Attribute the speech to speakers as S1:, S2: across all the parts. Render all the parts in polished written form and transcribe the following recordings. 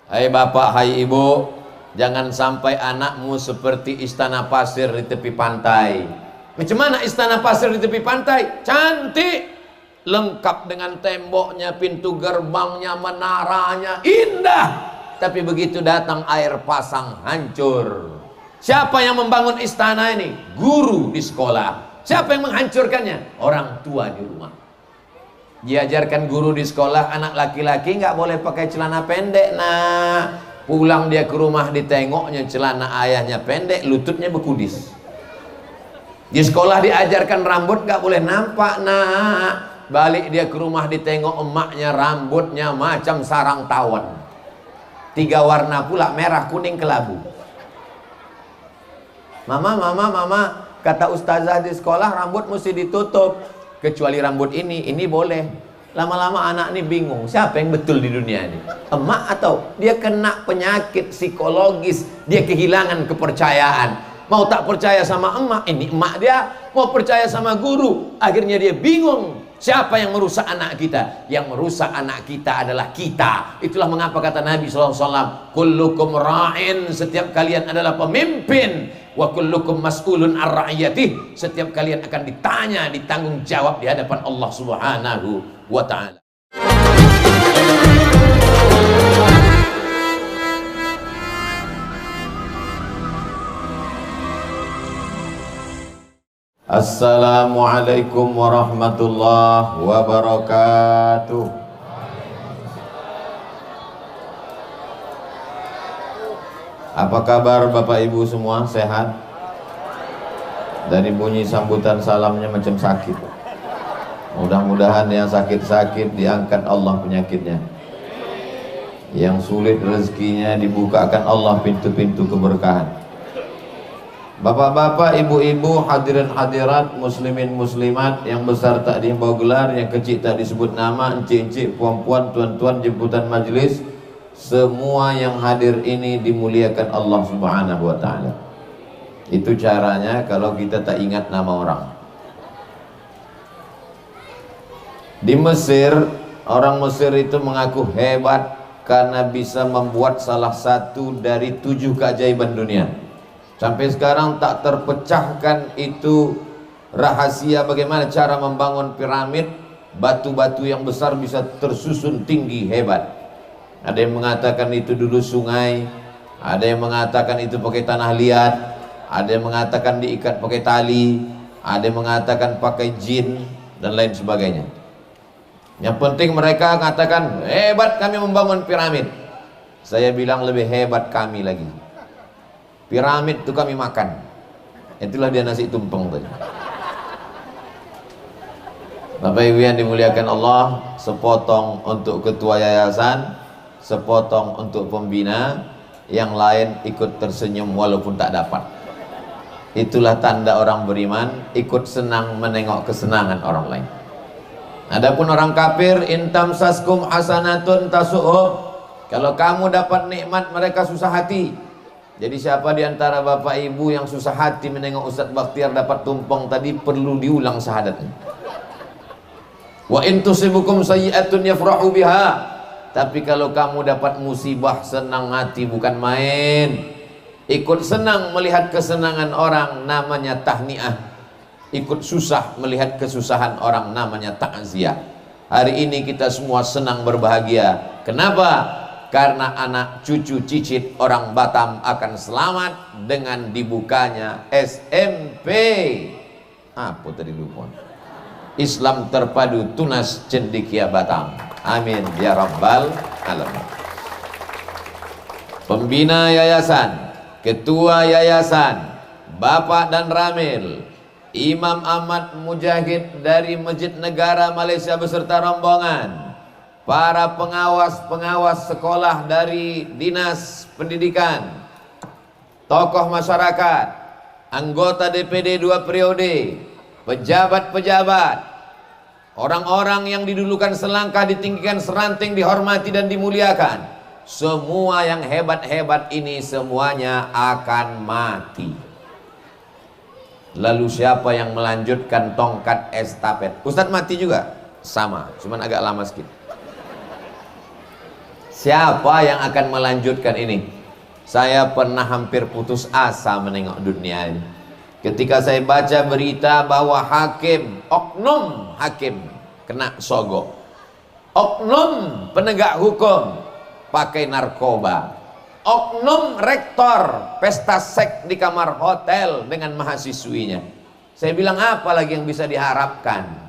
S1: Hai bapak, hai ibu, jangan sampai anakmu seperti istana pasir di tepi pantai. Macam mana istana pasir di tepi pantai? Cantik, lengkap dengan temboknya, pintu gerbangnya, menaranya, indah. Tapi begitu datang air pasang, hancur. Siapa yang membangun istana ini? Guru di sekolah. Siapa yang menghancurkannya? Orang tua di rumah. Diajarkan guru di sekolah, anak laki-laki nggak boleh pakai celana pendek, nah. Pulang dia ke rumah, ditengoknya celana ayahnya pendek, lututnya bekudis. Di sekolah diajarkan rambut nggak boleh nampak, nah. Balik dia ke rumah, ditengok emaknya rambutnya macam sarang tawon, 3 warna pula, merah, kuning, kelabu. Mama, kata ustazah di sekolah rambut mesti ditutup, kecuali rambut ini boleh. Lama-lama anak ini bingung, siapa yang betul di dunia ini? Emak atau dia kena penyakit psikologis, dia kehilangan kepercayaan. Mau tak percaya sama emak, ini emak dia. Mau percaya sama guru, akhirnya dia bingung. Siapa yang merusak anak kita? Yang merusak anak kita adalah kita. Itulah mengapa kata Nabi SAW, kullukum ra'in, setiap kalian adalah pemimpin, wa kullukum mas'ulun ar-ra'iyatih, setiap kalian akan ditanya, ditanggung jawab di hadapan Allah Subhanahu wa ta'ala. Assalamualaikum warahmatullahi wabarakatuh. Apa kabar Bapak Ibu semua? Sehat? Dari bunyi sambutan salamnya macam sakit. Mudah-mudahan yang sakit-sakit diangkat Allah penyakitnya. Yang sulit rezekinya dibukakan Allah pintu-pintu keberkahan. Bapak-bapak, ibu-ibu, hadirin hadirat, muslimin muslimat, yang besar tak dihimbau gelar, yang kecil tak disebut nama, encik-encik, puan-puan, tuan-tuan, jemputan majelis, semua yang hadir ini dimuliakan Allah Subhanahu wa ta'ala. Itu caranya kalau kita tak ingat nama orang. Di Mesir, orang Mesir itu mengaku hebat karena bisa membuat salah satu dari 7 keajaiban dunia. Sampai sekarang tak terpecahkan itu rahasia bagaimana cara membangun piramid. Batu-batu yang besar bisa tersusun tinggi hebat. Ada yang mengatakan itu dulu sungai, ada yang mengatakan itu pakai tanah liat, ada yang mengatakan diikat pakai tali, ada yang mengatakan pakai jin dan lain sebagainya. Yang penting mereka mengatakan hebat kami membangun piramid. Saya bilang lebih hebat kami lagi. Piramid itu kami makan. Itulah dia nasi tumpeng tadi. Bapak Ibu yang dimuliakan Allah, sepotong untuk ketua yayasan, sepotong untuk pembina, yang lain ikut tersenyum walaupun tak dapat. Itulah tanda orang beriman, ikut senang menengok kesenangan orang lain. Adapun orang kafir, intam saskum hasanatun tasu'ub, kalau kamu dapat nikmat mereka susah hati. Jadi siapa di antara bapak ibu yang susah hati menengok Ustadz Bakhtiar dapat tumpeng tadi, perlu diulang syahadatnya. Wa in tusibukum sayyi'atun yafrahu biha, tapi kalau kamu dapat musibah senang hati bukan main. Ikut senang melihat kesenangan orang namanya tahniah, ikut susah melihat kesusahan orang namanya takziah. Hari ini kita semua senang berbahagia. Kenapa? Karena anak cucu cicit orang Batam akan selamat dengan dibukanya SMP. Apa tadi lupa? Islam Terpadu Tunas Cendekia Batam. Amin ya rabbal alamin. Pembina yayasan, ketua yayasan, Bapak dan Ramil, Imam Ahmad Mujahid dari Masjid Negara Malaysia beserta rombongan, para pengawas-pengawas sekolah dari Dinas Pendidikan, tokoh masyarakat, anggota DPD 2 periode, pejabat-pejabat, orang-orang yang didulukan selangkah ditinggikan seranting, dihormati dan dimuliakan, semua yang hebat-hebat ini semuanya akan mati. Lalu siapa yang melanjutkan tongkat estafet? Ustadz mati juga? Sama, cuman agak lama sedikit. Siapa yang akan melanjutkan ini? Saya pernah hampir putus asa menengok dunia ini ketika saya baca berita bahwa hakim, oknum hakim kena sogok, oknum penegak hukum pakai narkoba, oknum rektor pesta seks di kamar hotel dengan mahasiswinya. Saya bilang apa lagi yang bisa diharapkan?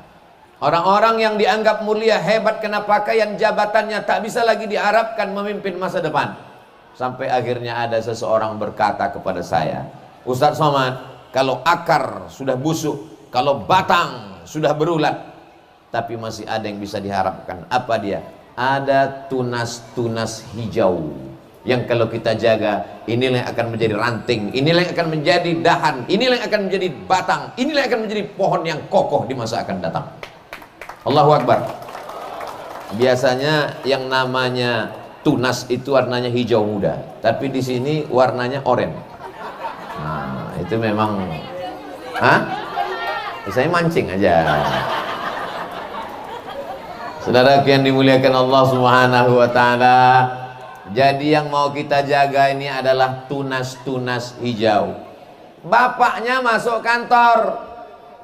S1: Orang-orang yang dianggap mulia, hebat kena pakaian jabatannya, tak bisa lagi diharapkan memimpin masa depan. Sampai akhirnya ada seseorang berkata kepada saya, Ustadz Somad, kalau akar sudah busuk, kalau batang sudah berulat, tapi masih ada yang bisa diharapkan. Apa dia? Ada tunas-tunas hijau yang kalau kita jaga, inilah yang akan menjadi ranting, inilah yang akan menjadi dahan, inilah yang akan menjadi batang, inilah yang akan menjadi pohon yang kokoh di masa akan datang. Allahu Akbar. Biasanya yang namanya tunas itu warnanya hijau muda, tapi di sini warnanya oranye. Nah, itu memang, saya mancing aja. Saudara yang dimuliakan Allah Subhanahu wa taala, jadi yang mau kita jaga ini adalah tunas-tunas hijau. Bapaknya masuk kantor,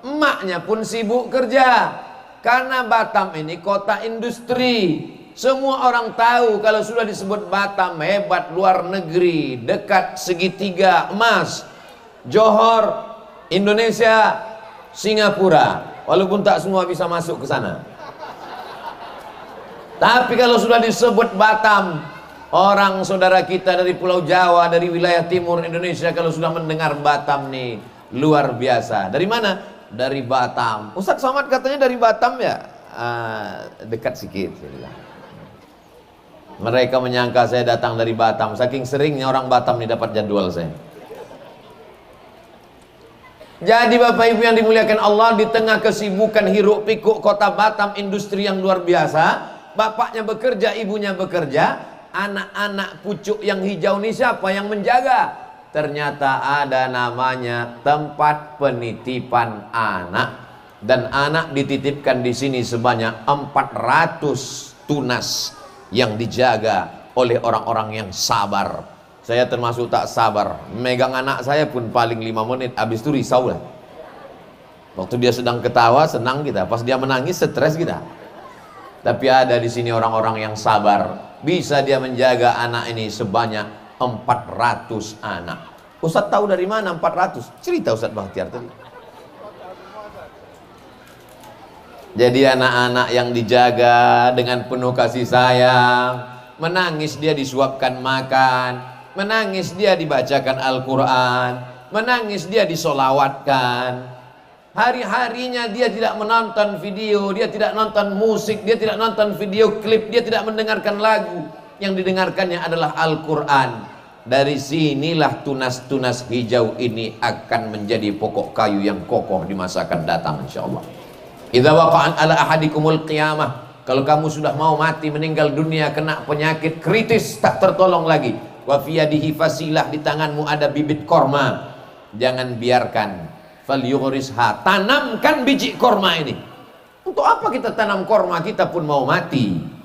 S1: emaknya pun sibuk kerja. Karena Batam ini kota industri. Semua orang tahu kalau sudah disebut Batam, hebat luar negeri, dekat segitiga emas, Johor, Indonesia, Singapura. Walaupun tak semua bisa masuk ke sana. Tapi kalau sudah disebut Batam, orang saudara kita dari Pulau Jawa, dari wilayah timur Indonesia, kalau sudah mendengar Batam nih, luar biasa. Dari mana? Dari Batam. Ustadz Somad katanya dari Batam ya? Dekat sikit. Mereka menyangka saya datang dari Batam. Saking seringnya orang Batam nih dapat jadwal saya. Jadi Bapak Ibu yang dimuliakan Allah, di tengah kesibukan hiruk pikuk kota Batam, industri yang luar biasa, bapaknya bekerja, ibunya bekerja, anak-anak pucuk yang hijau ini siapa yang menjaga? Ternyata ada namanya tempat penitipan anak, dan anak dititipkan di sini sebanyak 400 tunas yang dijaga oleh orang-orang yang sabar. Saya termasuk tak sabar, megang anak saya pun paling 5 menit, habis itu risau lah. Waktu dia sedang ketawa senang kita, pas dia menangis stres kita. Tapi ada di sini orang-orang yang sabar, bisa dia menjaga anak ini sebanyak 400 anak. Ustadz tahu dari mana 400? Cerita Ustadz Bahtiar tadi. Jadi anak-anak yang dijaga dengan penuh kasih sayang, menangis dia disuapkan makan, menangis dia dibacakan Al-Quran, menangis dia disolawatkan. Hari-harinya dia tidak menonton video, dia tidak nonton musik, dia tidak nonton video klip, dia tidak mendengarkan lagu. Yang didengarkannya adalah Al-Quran. Dari sinilah tunas-tunas hijau ini akan menjadi pokok kayu yang kokoh di masa akan datang insyaallah. Idza waqa'an ala ahadikumul qiyamah, kalau kamu sudah mau mati, meninggal dunia, kena penyakit kritis tak tertolong lagi, wa fi yadihi fasilah, di tanganmu ada bibit korma, jangan biarkan, falyughrisha, tanamkan biji korma ini. Untuk apa kita tanam korma? Kita pun mau mati.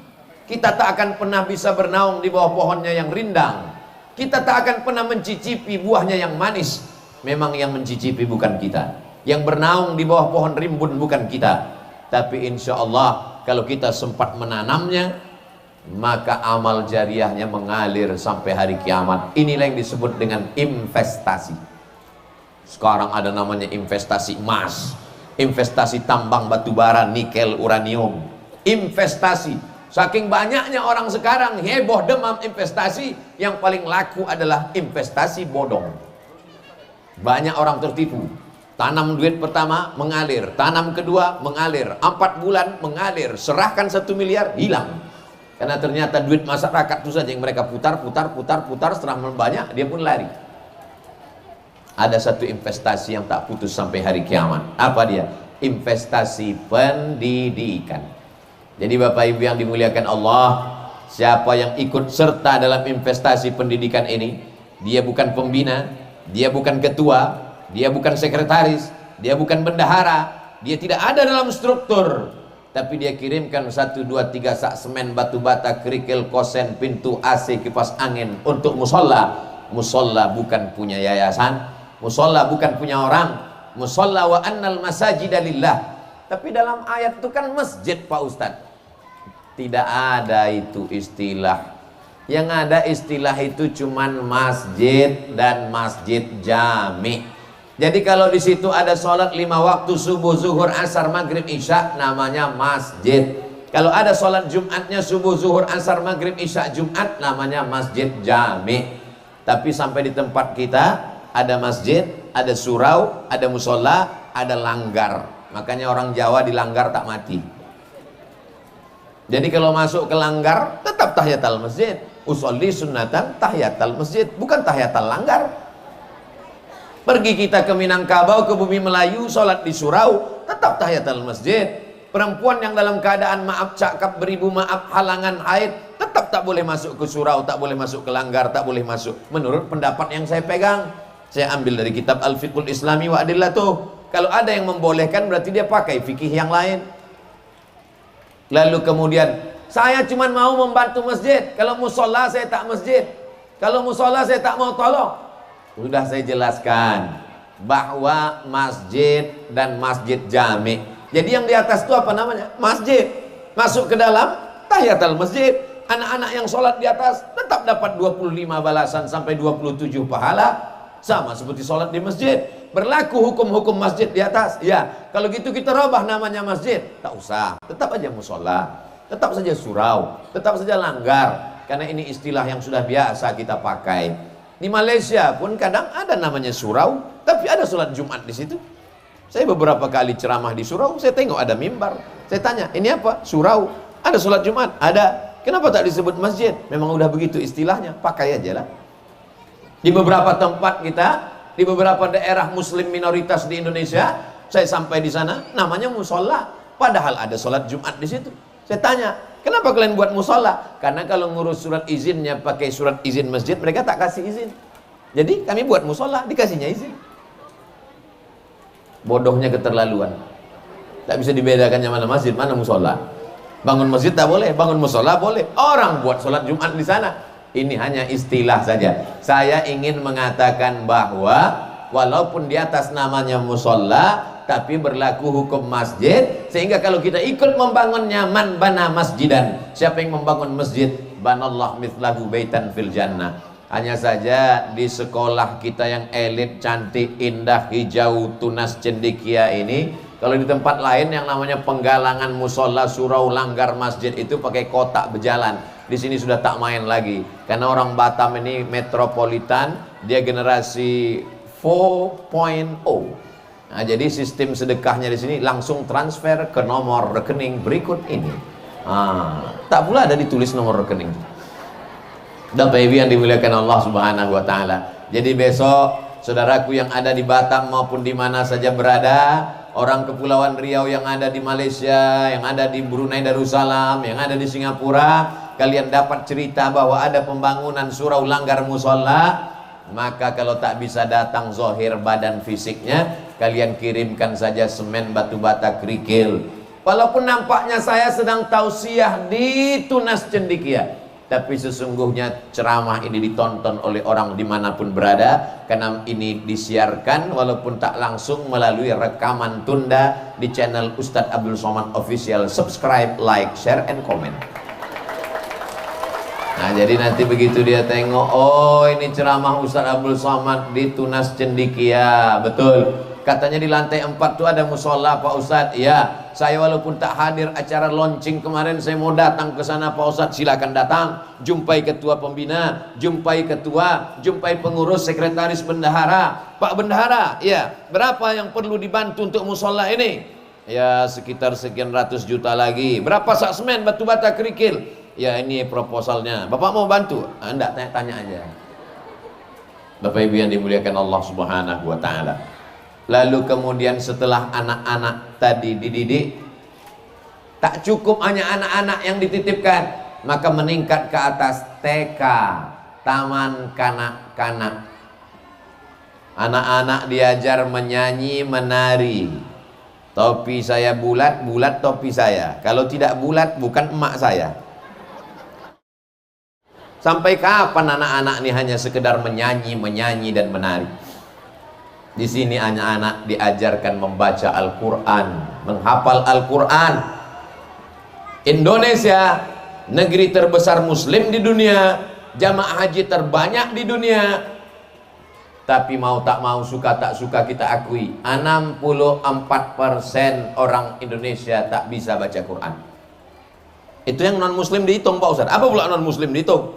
S1: Kita tak akan pernah bisa bernaung di bawah pohonnya yang rindang. Kita tak akan pernah mencicipi buahnya yang manis. Memang yang mencicipi bukan kita, yang bernaung di bawah pohon rimbun bukan kita. Tapi insya Allah kalau kita sempat menanamnya, maka amal jariahnya mengalir sampai hari kiamat. Inilah yang disebut dengan investasi. Sekarang ada namanya investasi emas, investasi tambang batu bara, nikel, uranium, investasi. Saking banyaknya orang sekarang heboh demam investasi, yang paling laku adalah investasi bodong. Banyak orang tertipu. Tanam duit pertama mengalir, tanam kedua mengalir, 4 bulan mengalir, serahkan 1 miliar hilang. Karena ternyata duit masyarakat itu saja yang mereka putar, setelah banyak dia pun lari. Ada satu investasi yang tak putus sampai hari kiamat. Apa dia? Investasi pendidikan. Jadi Bapak Ibu yang dimuliakan Allah, siapa yang ikut serta dalam investasi pendidikan ini, dia bukan pembina, dia bukan ketua, dia bukan sekretaris, dia bukan bendahara, dia tidak ada dalam struktur, tapi dia kirimkan 1, 2, 3 sak semen, batu bata, kerikil, kosen, pintu, AC, kipas angin untuk musola. Musola bukan punya yayasan, musola bukan punya orang. Musola wa annal masajida lillah. Tapi dalam ayat itu kan masjid, Pak Ustadz. Tidak ada itu istilah. Yang ada istilah itu cuman masjid dan masjid jami. Jadi kalau di situ ada sholat 5 waktu, subuh, zuhur, asar, maghrib, isya, namanya masjid. Kalau ada sholat Jumatnya subuh, zuhur, asar, maghrib, isya, Jumat, namanya masjid jami. Tapi sampai di tempat kita ada masjid, ada surau, ada musola, ada langgar. Makanya orang Jawa di langgar tak mati. Jadi kalau masuk ke langgar tetap tahiyatul masjid. Usolli sunnatan tahiyatul masjid, bukan tahiyatul langgar. Pergi kita ke Minangkabau, ke bumi Melayu, sholat di surau, tetap tahiyatul masjid. Perempuan yang dalam keadaan maaf cakap, beribu maaf, halangan haid, tetap tak boleh masuk ke surau, tak boleh masuk ke langgar, tak boleh masuk. Menurut pendapat yang saya pegang, saya ambil dari kitab Al-Fiqhul Islami wa Adillatuh. Kalau ada yang membolehkan berarti dia pakai fikih yang lain. Lalu kemudian saya cuma mau membantu masjid. Kalau musola saya tak masjid. Kalau musola saya tak mau tolong. Sudah saya jelaskan bahwa masjid dan masjid jami. Jadi yang di atas itu apa namanya? Masjid. Masuk ke dalam tahiyatul masjid. Anak-anak yang sholat di atas tetap dapat 25 balasan sampai 27 pahala. Sama seperti sholat di masjid. Berlaku hukum-hukum masjid di atas. Ya, kalau gitu kita robah namanya masjid. Tak usah. Tetap aja musola. Tetap saja surau. Tetap saja langgar. Karena ini istilah yang sudah biasa kita pakai. Di Malaysia pun kadang ada namanya surau, tapi ada sholat Jumat di situ. Saya beberapa kali ceramah di surau, saya tengok ada mimbar. Saya tanya, ini apa? Surau. Ada sholat Jumat? Ada. Kenapa tak disebut masjid? Memang udah begitu istilahnya, pakai aja lah. Di beberapa tempat kita, di beberapa daerah muslim minoritas di Indonesia, saya sampai di sana, namanya musola. Padahal ada sholat Jumat di situ. Saya tanya, kenapa kalian buat musola? Karena kalau ngurus surat izinnya pakai surat izin masjid, mereka tak kasih izin. Jadi kami buat musola, dikasihnya izin. Bodohnya keterlaluan. Tak bisa dibedakan yang mana masjid, mana musola. Bangun masjid tak boleh, bangun musola boleh. Orang buat sholat Jumat di sana. Ini hanya istilah saja. Saya ingin mengatakan bahwa walaupun di atas namanya musola, tapi berlaku hukum masjid, sehingga kalau kita ikut membangunnya, man bana masjidan, siapa yang membangun masjid, banallah mithlahu baitan fil jannah. Hanya saja di sekolah kita yang elit, cantik, indah, hijau, tunas, cendekia ini, kalau di tempat lain yang namanya penggalangan musola, surau, langgar, masjid itu pakai kotak berjalan. Di sini sudah tak main lagi, karena orang Batam ini metropolitan, dia generasi 4.0. Nah, jadi sistem sedekahnya di sini langsung transfer ke nomor rekening berikut ini. Tak pula ada ditulis nomor rekening. Bapak Ibu yang dimuliakan Allah Subhanahu wa taala. Jadi besok saudaraku yang ada di Batam maupun di mana saja berada, orang Kepulauan Riau yang ada di Malaysia, yang ada di Brunei Darussalam, yang ada di Singapura, kalian dapat cerita bahwa ada pembangunan surau langgar musola. Maka kalau tak bisa datang zohir badan fisiknya, kalian kirimkan saja semen, batu bata, kerikil. Walaupun nampaknya saya sedang tausiah di Tunas Cendekia, tapi sesungguhnya ceramah ini ditonton oleh orang dimanapun berada, karena ini disiarkan walaupun tak langsung melalui rekaman tunda di channel Ustadz Abdul Somad Official. Subscribe, like, share, and comment. Nah, jadi nanti begitu dia tengok, oh ini ceramah Ustadz Abdul Somad di Tunas Cendekia, betul. Katanya di lantai 4 tuh ada musola Pak Ustadz. Ya, saya walaupun tak hadir acara launching kemarin, saya mau datang ke sana Pak Ustadz. Silakan datang, jumpai ketua pembina, jumpai ketua, jumpai pengurus, sekretaris bendahara. Pak bendahara, ya berapa yang perlu dibantu untuk musola ini? Ya sekitar sekian ratus juta lagi. Berapa sak semen, batu bata, kerikil? Ya ini proposalnya. Bapak mau bantu? Enggak, tanya aja. Bapak Ibu yang dimuliakan Allah Subhanahu wa taala. Lalu kemudian setelah anak-anak tadi dididik, tak cukup hanya anak-anak yang dititipkan, maka meningkat ke atas TK, taman kanak-kanak. Anak-anak diajar menyanyi, menari. Topi saya bulat, bulat topi saya. Kalau tidak bulat, bukan emak saya. Sampai kapan anak-anak ini hanya sekedar menyanyi, menyanyi dan menari? Di sini anak-anak diajarkan membaca Al-Quran, menghafal Al-Quran. Indonesia, negeri terbesar Muslim di dunia, jamaah haji terbanyak di dunia. Tapi mau tak mau, suka tak suka kita akui, 64% orang Indonesia tak bisa baca Quran. Itu yang non muslim dihitung Pak Ustaz. Apa pula non muslim dihitung?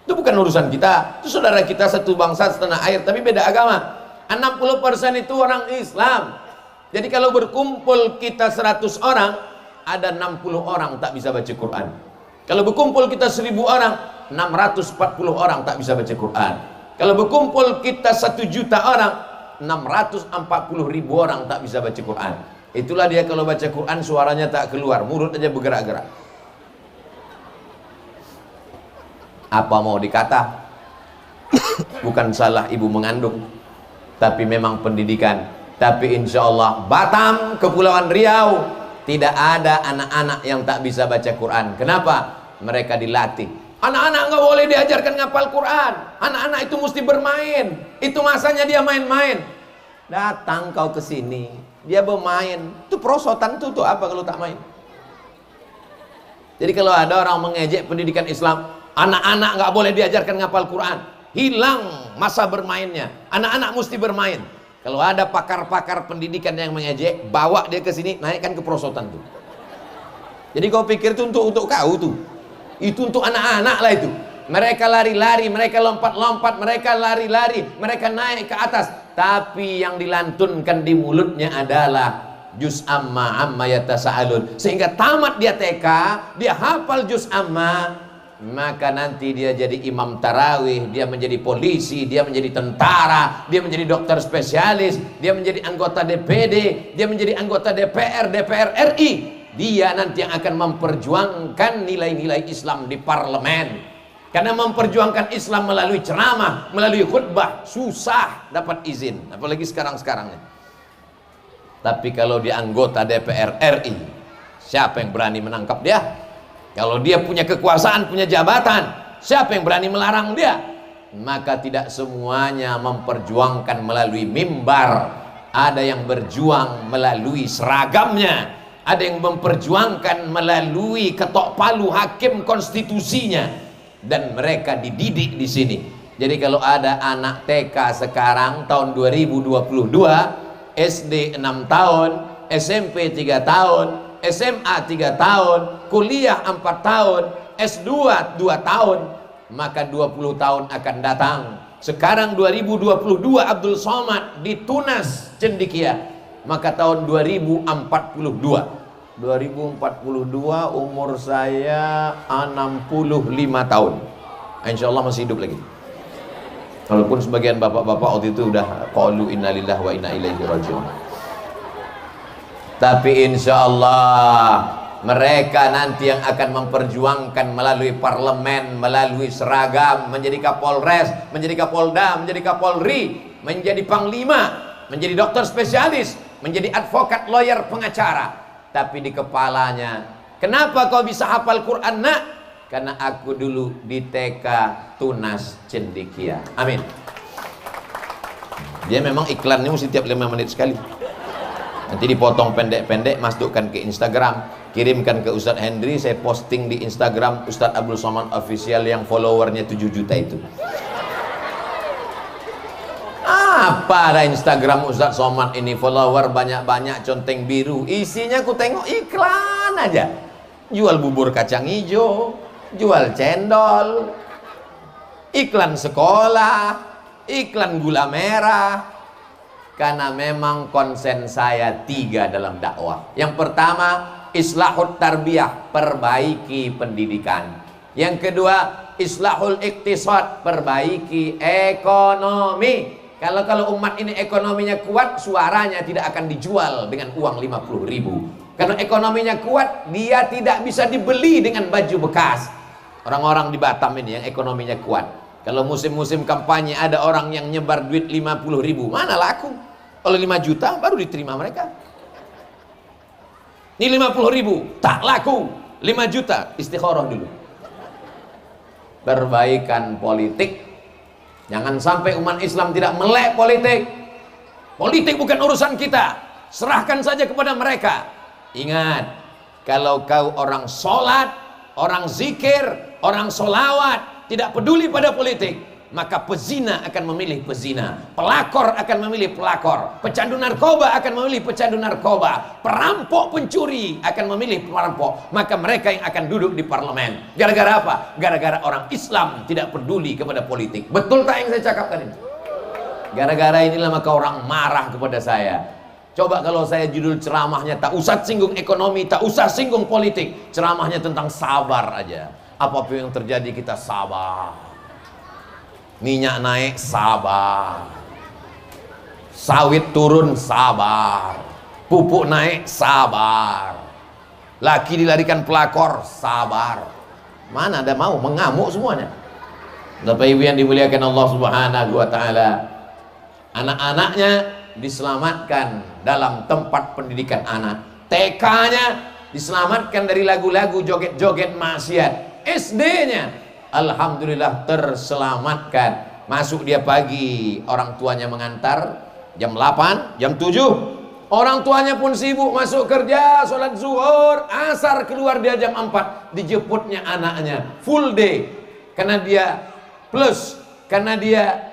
S1: Itu bukan urusan kita. Itu saudara kita satu bangsa setanah air tapi beda agama. 60% itu orang Islam. Jadi kalau berkumpul kita 100 orang, ada 60 orang tak bisa baca Quran. Kalau berkumpul kita 1000 orang, 640 orang tak bisa baca Quran. Kalau berkumpul kita 1 juta orang, 640.000 orang tak bisa baca Quran. Itulah dia kalau baca Quran suaranya tak keluar, mulut aja bergerak-gerak. Apa mau dikata? Bukan salah ibu mengandung, tapi memang pendidikan. Tapi insya Allah Batam, Kepulauan Riau, tidak ada anak-anak yang tak bisa baca Quran. Kenapa? Mereka dilatih. Anak-anak nggak boleh diajarkan ngapal Quran. Anak-anak itu mesti bermain. Itu masanya dia main-main. Datang kau ke sini, dia bermain. Itu perosotan tuh apa kalau tak main? Jadi kalau ada orang mengejek pendidikan Islam, anak-anak nggak boleh diajarkan ngapal Quran, hilang masa bermainnya. Anak-anak mesti bermain. Kalau ada pakar-pakar pendidikan yang mengejek, bawa dia ke sini, naikkan ke perosotan tuh. Jadi kau pikir itu untuk kau tuh? Itu untuk anak-anak lah itu. Mereka lari-lari, mereka lompat-lompat, mereka lari-lari, mereka naik ke atas. Tapi yang dilantunkan di mulutnya adalah juz amma yatasaalun. Sehingga tamat dia TK, dia hafal juz amma, maka nanti dia jadi imam tarawih, dia menjadi polisi, dia menjadi tentara, dia menjadi dokter spesialis, dia menjadi anggota DPD, dia menjadi anggota DPR RI. Dia nanti yang akan memperjuangkan nilai-nilai Islam di parlemen. Karena memperjuangkan Islam melalui ceramah, melalui khutbah, susah dapat izin. Apalagi sekarang-sekarang ini. Tapi kalau dia anggota DPR RI, siapa yang berani menangkap dia? Kalau dia punya kekuasaan, punya jabatan, siapa yang berani melarang dia? Maka tidak semuanya memperjuangkan melalui mimbar. Ada yang berjuang melalui seragamnya. Ada yang memperjuangkan melalui ketok palu hakim konstitusinya, dan mereka dididik di sini. Jadi kalau ada anak TK sekarang tahun 2022, SD 6 tahun, SMP 3 tahun, SMA 3 tahun, kuliah 4 tahun, S2 2 tahun, maka 20 tahun akan datang. Sekarang 2022 Abdul Somad di Tunas Cendekia, maka tahun 2042 umur saya 65 tahun. Insya Allah masih hidup lagi. Walaupun sebagian bapak-bapak waktu itu udah qalu innalillahi wa inna ilaihi rajiun. Tapi insya Allah mereka nanti yang akan memperjuangkan melalui parlemen, melalui seragam, menjadi Kapolres, menjadi Kapolda, menjadi Kapolri, menjadi Panglima, menjadi dokter spesialis, menjadi advokat, lawyer, pengacara. Tapi di kepalanya, kenapa kau bisa hafal Quran nak? Karena aku dulu di TK Tunas Cendekia. Amin. Dia memang iklannya mesti tiap 5 menit sekali. Nanti dipotong pendek-pendek, masukkan ke Instagram, kirimkan ke Ustadz Hendri, saya posting di Instagram Ustadz Abdul Somad Official yang followernya 7 juta itu. Apa ada Instagram Ustadz Somad ini, follower banyak-banyak, conteng biru, isinya ku tengok iklan aja. Jual bubur kacang hijau, jual cendol, iklan sekolah, iklan gula merah. Karena memang konsen saya 3 dalam dakwah. Yang pertama, islahut tarbiyah, perbaiki pendidikan. Yang kedua, islahul iktisad, perbaiki ekonomi. Kalau umat ini ekonominya kuat, suaranya tidak akan dijual dengan uang 50.000. Karena ekonominya kuat, dia tidak bisa dibeli dengan baju bekas. Orang-orang di Batam ini yang ekonominya kuat, kalau musim-musim kampanye ada orang yang nyebar duit 50.000, mana laku? Kalau 5 juta baru diterima mereka. Ini 50.000, tak laku. 5 juta, istikharah dulu. Perbaikan politik. Jangan sampai umat Islam tidak melek politik. Politik bukan urusan kita. Serahkan saja kepada mereka. Ingat, kalau kau orang sholat, orang zikir, orang sholawat, tidak peduli pada politik, maka pezina akan memilih pezina, pelakor akan memilih pelakor, pecandu narkoba akan memilih pecandu narkoba, perampok pencuri akan memilih perampok. Maka mereka yang akan duduk di parlemen. Gara-gara apa? Gara-gara orang Islam tidak peduli kepada politik. Betul tak yang saya cakap tadi? Gara-gara inilah maka orang marah kepada saya. Coba kalau saya judul ceramahnya tak usah singgung ekonomi, tak usah singgung politik, ceramahnya tentang sabar aja. Apapun yang terjadi kita sabar. Minyak naik, sabar. Sawit turun, sabar. Pupuk naik, sabar. Laki dilarikan pelakor, sabar. Mana ada mau mengamuk semuanya. Bapak Ibu yang dimuliakan Allah Subhanahu wa taala, anak-anaknya diselamatkan dalam tempat pendidikan anak. TK-nya diselamatkan dari lagu-lagu joget-joget maksiat. SD-nya alhamdulillah terselamatkan. Masuk dia pagi, orang tuanya mengantar jam 8, jam 7. Orang tuanya pun sibuk masuk kerja, sholat zuhur, asar, keluar dia jam 4. Dijemputnya anaknya full day. Karena dia plus, karena dia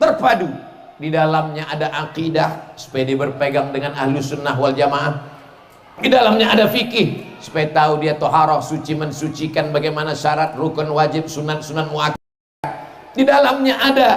S1: terpadu. Di dalamnya ada akidah supaya dia berpegang dengan ahlu sunnah wal jamaah. Di dalamnya ada fikih supaya tahu dia toharoh, suci mensucikan, bagaimana syarat, rukun, wajib, sunat muakkad. Di dalamnya ada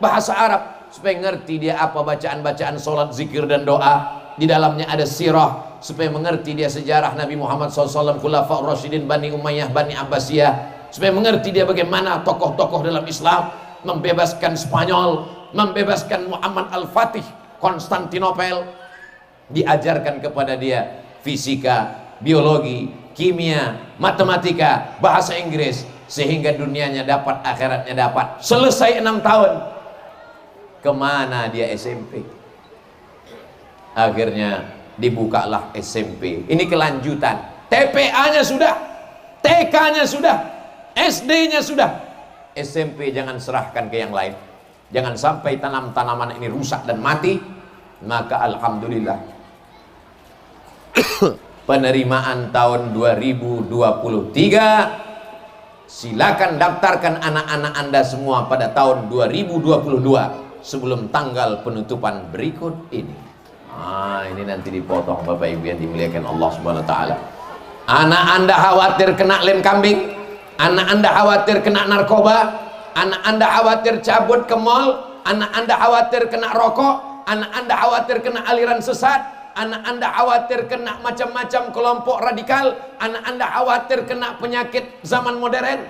S1: bahasa Arab supaya ngerti dia apa bacaan-bacaan sholat, zikir dan doa. Di dalamnya ada sirah supaya mengerti dia sejarah Nabi Muhammad SAW, Khulafaur Rasyidin, Bani Umayyah, Bani Abbasiyah, supaya mengerti dia bagaimana tokoh-tokoh dalam Islam membebaskan Spanyol, membebaskan Muhammad Al-Fatih Konstantinopel. Diajarkan kepada dia fisika, biologi, kimia, matematika, bahasa Inggris, sehingga dunianya dapat, akhiratnya dapat. Selesai 6 tahun, kemana dia SMP? Akhirnya dibukalah SMP. Ini kelanjutan. TPA-nya sudah, TK-nya sudah, SD-nya sudah. SMP jangan serahkan ke yang lain. Jangan sampai tanaman ini rusak dan mati. Maka alhamdulillah penerimaan tahun 2023, silakan daftarkan anak-anak Anda semua pada tahun 2022 sebelum tanggal penutupan berikut ini. Ini nanti dipotong Bapak Ibu yang dimuliakan Allah Subhanahu wa taala. Anak Anda khawatir kena lem kambing, anak Anda khawatir kena narkoba, anak Anda khawatir cabut ke mall, anak Anda khawatir kena rokok, anak Anda khawatir kena aliran sesat, anak Anda khawatir kena macam-macam kelompok radikal, anak Anda khawatir kena penyakit zaman modern.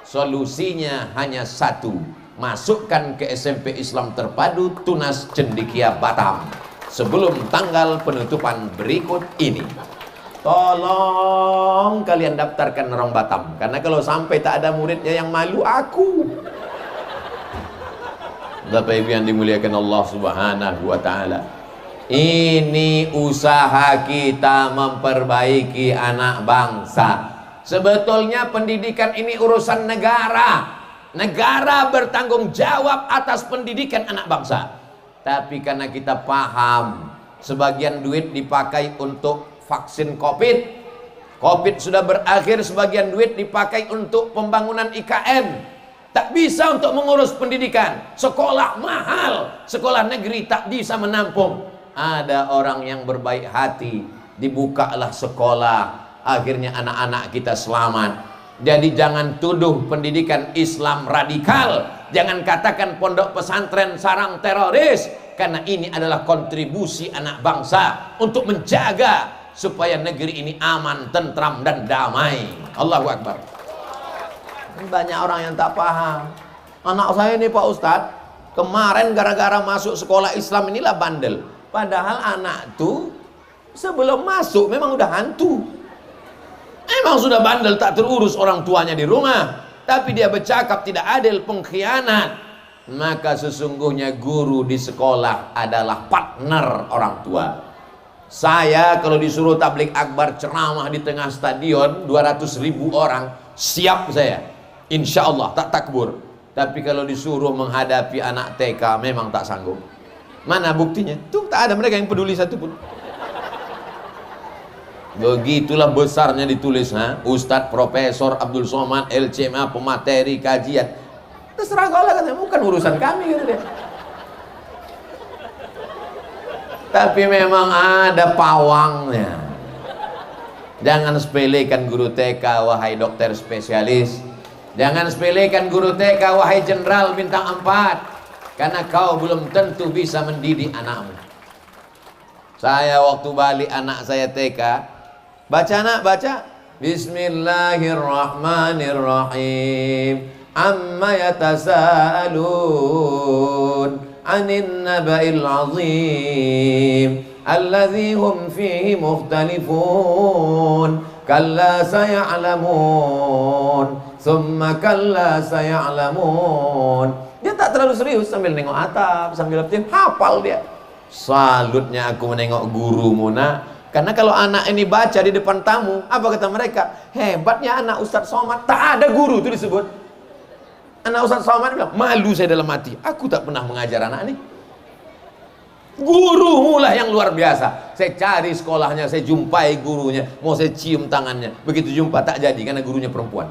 S1: Solusinya hanya satu, masukkan ke SMP Islam Terpadu Tunas Cendekia Batam sebelum tanggal penutupan berikut ini. Tolong kalian daftarkan orang Batam, karena kalau sampai tak ada muridnya yang malu aku. Bapak Ibu yang dimuliakan Allah Subhanahu wa taala, ini usaha kita memperbaiki anak bangsa. Sebetulnya pendidikan ini urusan negara. Negara bertanggung jawab atas pendidikan anak bangsa. Tapi karena kita paham sebagian duit dipakai untuk vaksin COVID, COVID sudah berakhir, sebagian duit dipakai untuk pembangunan IKN, tak bisa untuk mengurus pendidikan. Sekolah mahal, sekolah negeri tak bisa menampung. Ada orang yang berbaik hati, dibukalah sekolah, akhirnya anak-anak kita selamat. Jadi jangan tuduh pendidikan Islam radikal, jangan katakan pondok pesantren sarang teroris, karena ini adalah kontribusi anak bangsa untuk menjaga supaya negeri ini aman, tentram dan damai. Allahu Akbar. Banyak orang yang tak paham. Anak saya ini Pak Ustadz, kemarin gara-gara masuk sekolah Islam inilah bandel. Padahal anak tuh sebelum masuk memang udah hantu. Emang sudah bandel, tak terurus orang tuanya di rumah, tapi dia bercakap tidak adil, pengkhianat. Maka sesungguhnya guru di sekolah adalah partner orang tua. Saya kalau disuruh tablik akbar ceramah di tengah stadion 200.000 orang, siap saya, insya Allah tak takbur. Tapi kalau disuruh menghadapi anak TK memang tak sanggup. Mana buktinya? Tuh tak ada mereka yang peduli satupun. Begitulah besarnya ditulis, Ustadz Profesor Abdul Somad LCMA pemateri kajian. Terserah kau lah, katanya, bukan urusan kami gitu deh. Tapi memang ada pawangnya. Jangan sepelekan guru TK wahai dokter spesialis. Jangan sepelekan guru TK wahai jenderal bintang 4. Karena kau belum tentu bisa mendidik anakmu. Saya waktu balik anak saya TK, baca nak, baca. Bismillahirrahmanirrahim. Amma yatasaalun anin naba'il azim alladzi hum fihi mukhtalifun kalla saya'lamun thumma kalla saya'lamun. Dia tak terlalu serius, sambil nengok atap, sambil hafal dia. Salutnya aku menengok gurumu nak, karena kalau anak ini baca di depan tamu, apa kata mereka? Hebatnya anak Ustadz Somad, tak ada guru itu disebut. Anak Ustadz Somad bilang, malu saya dalam hati, aku tak pernah mengajar anak ini. Guru lah yang luar biasa. Saya cari sekolahnya, saya jumpai gurunya, mau saya cium tangannya, begitu jumpa tak jadi karena gurunya perempuan.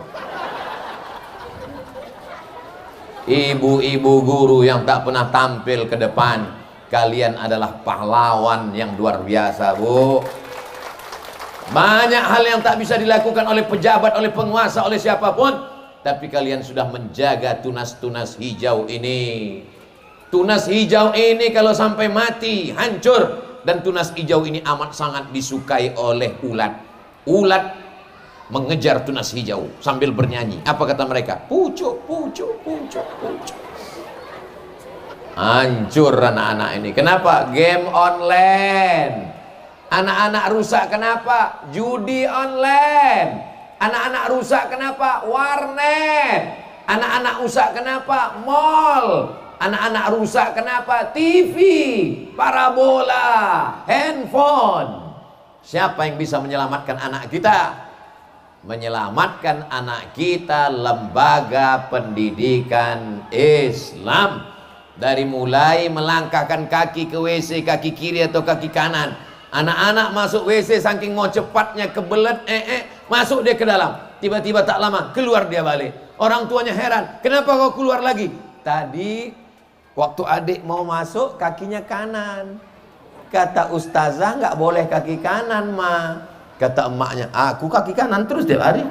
S1: Ibu-ibu guru yang tak pernah tampil ke depan, kalian adalah pahlawan yang luar biasa, Bu. Banyak hal yang tak bisa dilakukan oleh pejabat, oleh penguasa, oleh siapapun, tapi kalian sudah menjaga tunas-tunas hijau ini. Tunas hijau ini kalau sampai mati, hancur. Dan tunas hijau ini amat sangat disukai oleh ulat. Ulat mengejar tunas hijau sambil bernyanyi. Apa kata mereka? Pucuk, pucuk, pucuk, pucuk. Hancur anak-anak ini. Kenapa? Game online. Anak-anak rusak kenapa? Judi online. Anak-anak rusak kenapa? Warnet. Anak-anak rusak kenapa? Mall. Anak-anak rusak kenapa? TV, parabola, handphone. Siapa yang bisa menyelamatkan anak kita? Menyelamatkan anak kita lembaga pendidikan Islam. Dari mulai melangkahkan kaki ke WC, kaki kiri atau kaki kanan. Anak-anak masuk WC saking mau cepatnya kebelet, masuk dia ke dalam. Tiba-tiba tak lama keluar dia balik. Orang tuanya heran, kenapa kau keluar lagi? Tadi waktu adik mau masuk kakinya kanan. Kata ustazah nggak boleh kaki kanan, ma. Kata emaknya, aku kaki kanan terus tiap hari.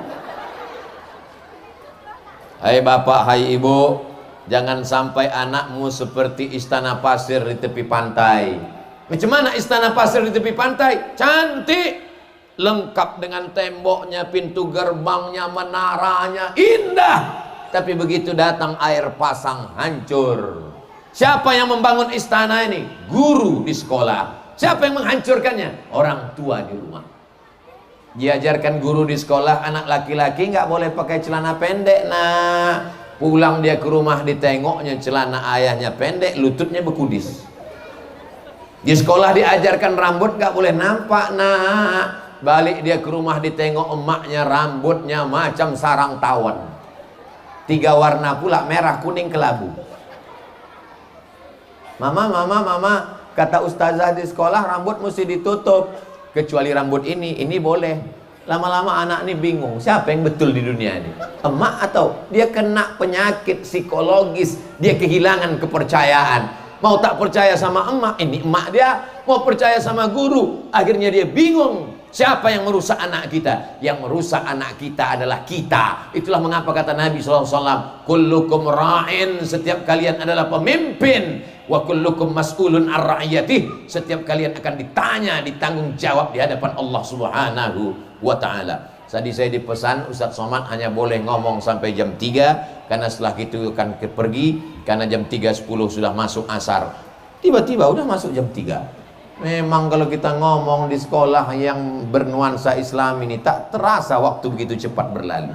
S1: Hai bapak, hai ibu, jangan sampai anakmu seperti istana pasir di tepi pantai. Macam mana istana pasir di tepi pantai? Cantik, lengkap dengan temboknya, pintu gerbangnya, menaranya, indah. Tapi begitu datang air pasang, hancur. Siapa yang membangun istana ini? Guru di sekolah. Siapa yang menghancurkannya? Orang tua di rumah. Diajarkan guru di sekolah, anak laki-laki nggak boleh pakai celana pendek, nah. Pulang dia ke rumah ditengoknya celana ayahnya pendek, lututnya bekudis. Di sekolah diajarkan rambut nggak boleh nampak, nah. Balik dia ke rumah ditengok emaknya rambutnya macam sarang tawon. 3 warna pula, merah, kuning, kelabu. Mama, kata ustazah di sekolah rambut mesti ditutup. Kecuali rambut ini boleh. Lama-lama anak ini bingung, siapa yang betul di dunia ini? Emak atau dia kena penyakit psikologis, dia kehilangan kepercayaan. Mau tak percaya sama emak, ini emak dia. Mau percaya sama guru, akhirnya dia bingung. Siapa yang merusak anak kita? Yang merusak anak kita adalah kita. Itulah mengapa kata Nabi SAW, kullukum ra'in, setiap kalian adalah pemimpin, wa kullukum mas'ulun ar-ra'iyatih, setiap kalian akan ditanya, ditanggung jawab di hadapan Allah Subhanahu wa ta'ala. Tadi saya dipesan Ustadz Somad hanya boleh ngomong sampai jam 3, karena setelah itu akan pergi, karena jam 3.10 sudah masuk asar. Tiba-tiba udah masuk jam 3. Memang kalau kita ngomong di sekolah yang bernuansa Islam ini tak terasa waktu begitu cepat berlalu.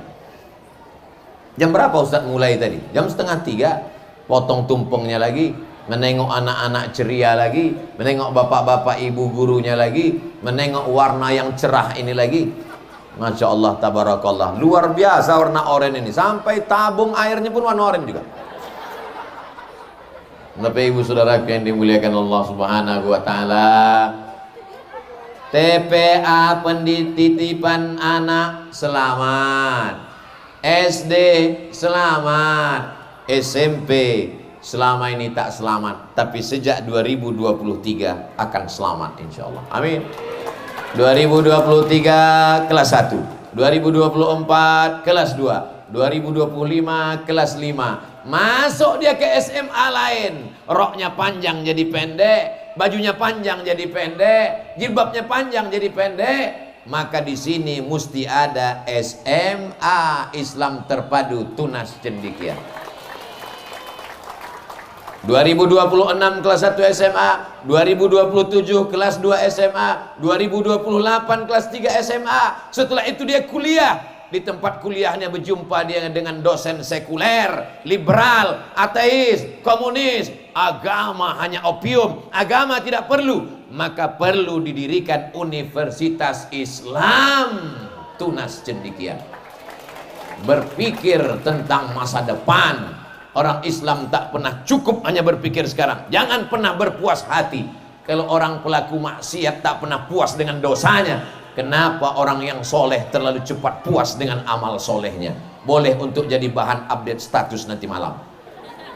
S1: Jam berapa Ustadz mulai tadi? Jam 2:30. Potong tumpengnya lagi, menengok anak-anak ceria lagi, menengok bapak-bapak ibu gurunya lagi, menengok warna yang cerah ini lagi. Masya Allah, tabarakallah, luar biasa warna oranye ini, sampai tabung airnya pun warna oranye juga. Bapak ibu saudara yang dimuliakan Allah subhanahu wa ta'ala, TPA penditipan anak selamat, SD selamat, SMP selama ini tak selamat, tapi sejak 2023 akan selamat insyaallah. Amin. 2023 kelas 1, 2024 kelas 2, 2025 kelas 5. Masuk dia ke SMA lain, roknya panjang jadi pendek, bajunya panjang jadi pendek, jilbabnya panjang jadi pendek. Maka di sini mesti ada SMA, Islam Terpadu Tunas Cendekia. 2026 kelas 1 SMA, 2027 kelas 2 SMA, 2028 kelas 3 SMA. Setelah itu dia kuliah. Di tempat kuliahnya berjumpa dia dengan dosen sekuler, liberal, ateis, komunis. Agama hanya opium, agama tidak perlu. Maka perlu didirikan Universitas Islam Tunas Cendekia. Berpikir tentang masa depan. Orang Islam tak pernah cukup hanya berpikir sekarang. Jangan pernah berpuas hati. Kalau orang pelaku maksiat tak pernah puas dengan dosanya, kenapa orang yang soleh terlalu cepat puas dengan amal solehnya? Boleh untuk jadi bahan update status nanti malam.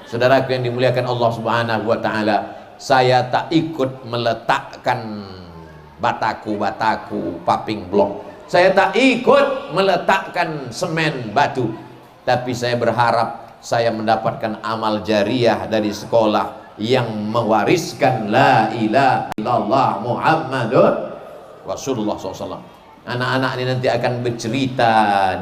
S1: Saudaraku yang dimuliakan Allah subhanahu wa ta'ala, saya tak ikut meletakkan bataku paping blok. Saya tak ikut meletakkan semen batu. Tapi saya berharap saya mendapatkan amal jariah dari sekolah yang mewariskan la ilaha illallah Muhammadur Rasulullah SAW. Anak-anak ini nanti akan bercerita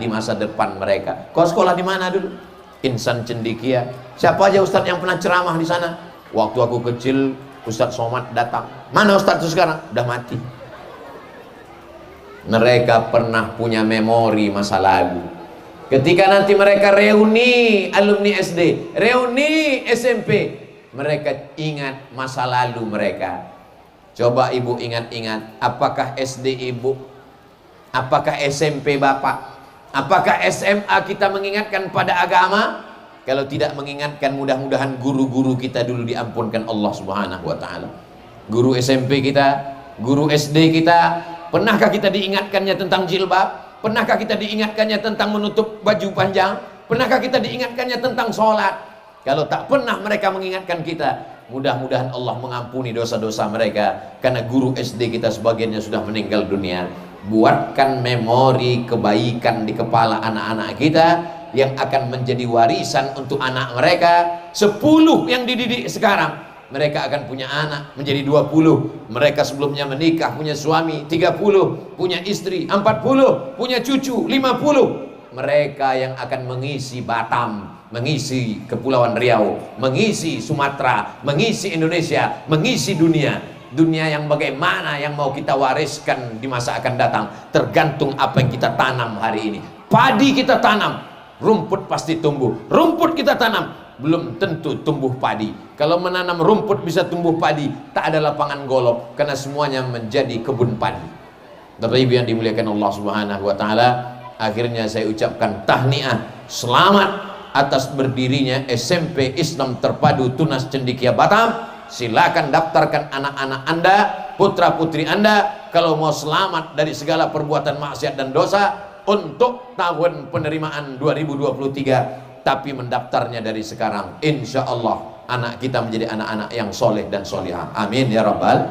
S1: di masa depan mereka. Kau sekolah di mana dulu? Insan Cendekia. Siapa aja ustadz yang pernah ceramah di sana? Waktu aku kecil, Ustadz Somad datang. Mana ustadz itu sekarang? Udah mati. Mereka pernah punya memori masa lalu. Ketika nanti mereka reuni alumni SD, reuni SMP, mereka ingat masa lalu mereka. Coba ibu ingat-ingat, apakah SD ibu, apakah SMP bapak, apakah SMA kita mengingatkan pada agama? Kalau tidak mengingatkan, mudah-mudahan guru-guru kita dulu diampunkan Allah subhanahu wa ta'ala. Guru SMP kita, guru SD kita, pernahkah kita diingatkannya tentang jilbab? Pernahkah kita diingatkannya tentang menutup baju panjang? Pernahkah kita diingatkannya tentang sholat? Kalau tak pernah mereka mengingatkan kita, mudah-mudahan Allah mengampuni dosa-dosa mereka. Karena guru SD kita sebagiannya sudah meninggal dunia. Buatkan memori kebaikan di kepala anak-anak kita yang akan menjadi warisan untuk anak mereka. 10 yang dididik sekarang, mereka akan punya anak menjadi 20. Mereka sebelumnya menikah, punya suami 30, punya istri 40, punya cucu 50. Mereka yang akan mengisi Batam, mengisi Kepulauan Riau, mengisi Sumatera, mengisi Indonesia, mengisi dunia. Dunia yang bagaimana yang mau kita wariskan di masa akan datang, tergantung apa yang kita tanam hari ini. Padi kita tanam, rumput pasti tumbuh. Rumput kita tanam, belum tentu tumbuh padi. Kalau menanam rumput bisa tumbuh padi, tak ada lapangan golok, karena semuanya menjadi kebun padi. Bapak Ibu yang dimuliakan Allah subhanahu wa ta'ala, akhirnya saya ucapkan tahniah, selamat atas berdirinya SMP Islam Terpadu Tunas Cendekia Batam. Silakan daftarkan anak-anak Anda, putra putri Anda, kalau mau selamat dari segala perbuatan maksiat dan dosa untuk tahun penerimaan 2023. Tapi mendaftarnya dari sekarang, insya Allah anak kita menjadi anak-anak yang soleh dan solihah. Amin ya Rabbal.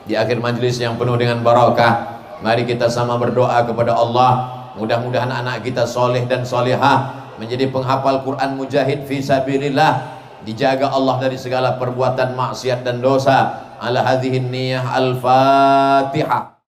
S1: Di akhir majelis yang penuh dengan barakah, mari kita sama berdoa kepada Allah. Mudah-mudahan anak kita soleh dan solihah, menjadi penghafal Quran mujahid fi sabilillah, dijaga Allah dari segala perbuatan maksiat dan dosa. Ala hadhihi niyah al-Fatihah.